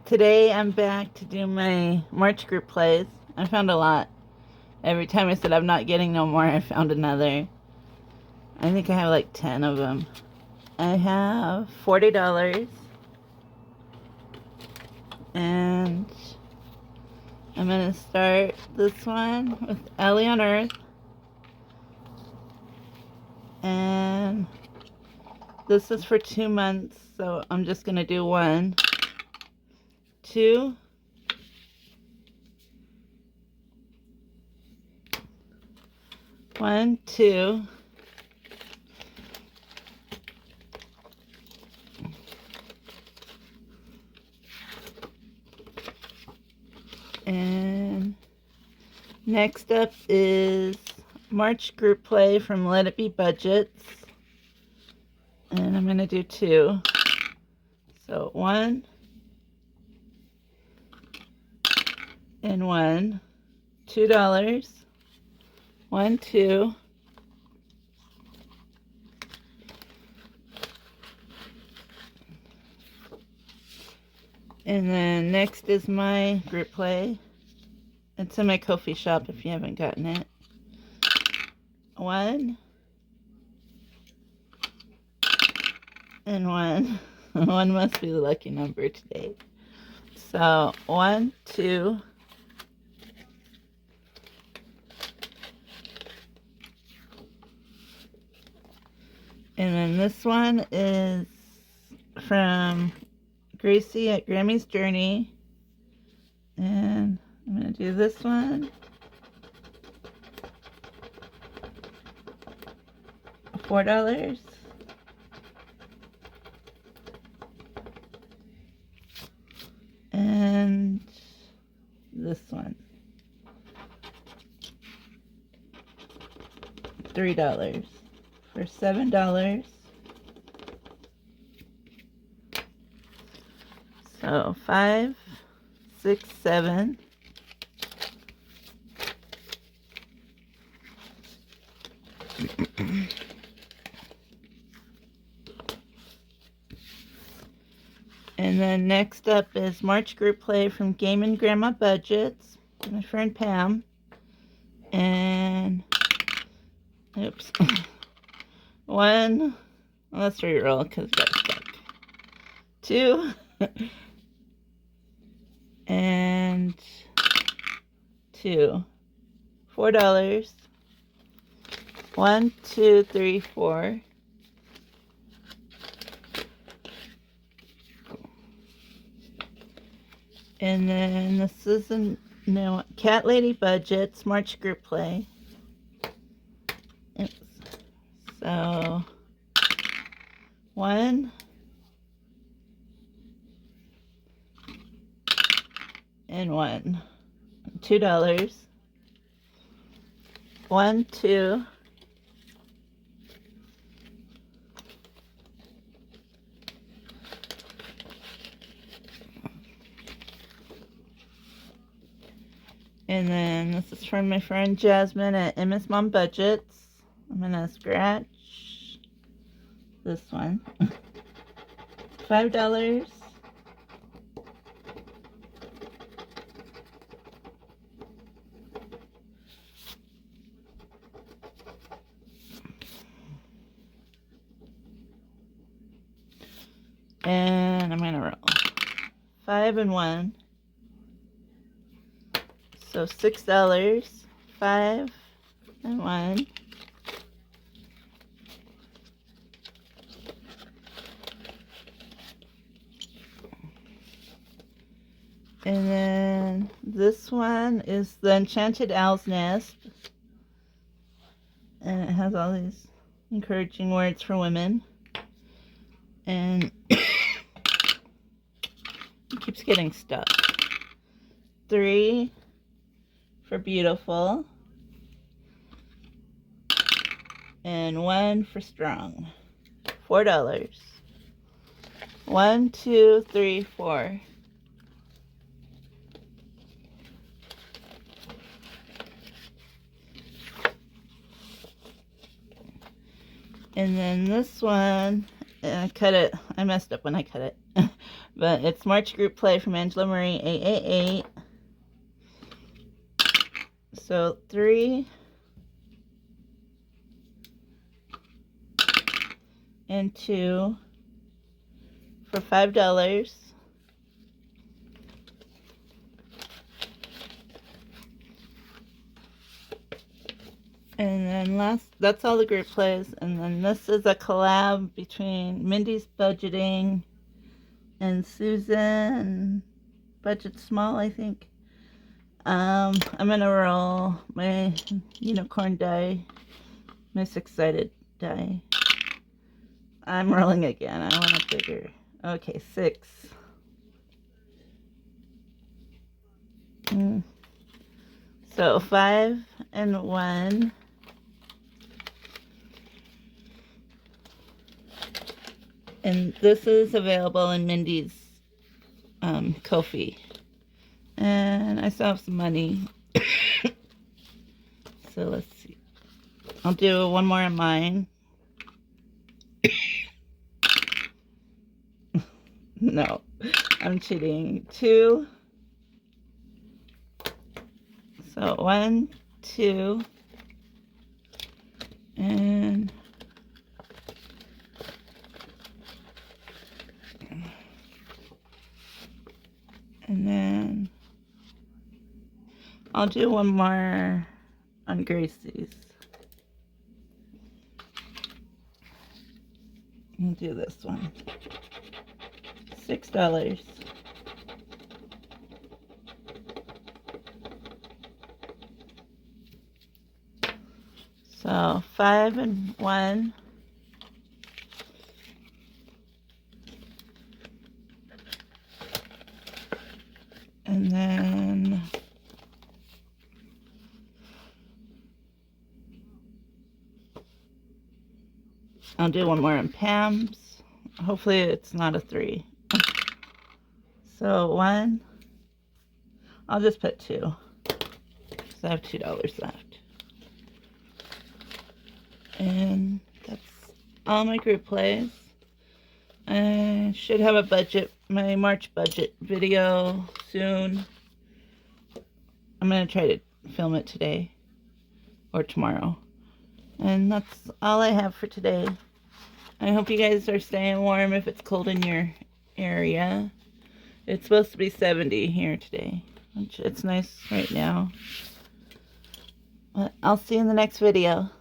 Today I'm back to do my March group plays. I found a lot. Every time I said I'm not getting no more, I found another. I think I have like 10 of them. I have $40. And I'm going to start this one with Ellie on Earth. And this is for 2 months, so I'm just going to do 1, 2, 1, 2, and next up is March group play from Let It Be Budgets, and I'm going to do 2. So 1 and 1, $2, 1, 2, and then next is my group play. It's in my Ko-fi shop if you haven't gotten it. 1 and 1. 1 must be the lucky number today. So 1, 2, and then this one is from Gracie at Grammy's Journey, and I'm going to do this one. $4. And this one. $3 for $7. So 5, 6, 7. And then next up is March group play from Game and Grandma Budgets, my friend Pam. And oops. 1, let's reroll because it got stuck. 2 and 2, $4. 1, 2, 3, 4. And then this is a new Cat Lady Budgets March group play. Oops. So 1 and 1, $2. 1, 2, and then this is from my friend Jasmine at MS Mom Budgets. I'm gonna scratch this one. $5. And I'm gonna roll 5 and 1. So $6, 5 and 1. And then this one is the Enchanted Owl's Nest. And it has all these encouraging words for women. And it keeps getting stuck. 3 for beautiful. And 1 for strong. $4. 1, 2, 3, 4. And then this one, I cut it. I messed up when I cut it. But it's March group play from Angela Marie 888. So 3 and 2 for $5. And then that's all the group plays. And then this is a collab between Mindy's Budgeting and Susan Budget Small, I think. I'm gonna roll my unicorn die, my 6-sided die. I'm rolling again. I want a bigger. Okay, 6. So 5 and 1. And this is available in Mindy's Ko-fi. And I still have some money. So let's see. I'll do one more of mine. No, I'm cheating. 2. So 1, 2, and then I'll do one more on Gracie's. I'll do this one. $6. So 5 and 1. And then I'll do one more on Pam's. Hopefully it's not a 3. So 1. I'll just put 2. Because I have $2 left. And that's all my group plays. I should have a budget, my March budget video soon. I'm going to try to film it today or tomorrow. And that's all I have for today. I hope you guys are staying warm if it's cold in your area. It's supposed to be 70 here today, which it's nice right now. But I'll see you in the next video.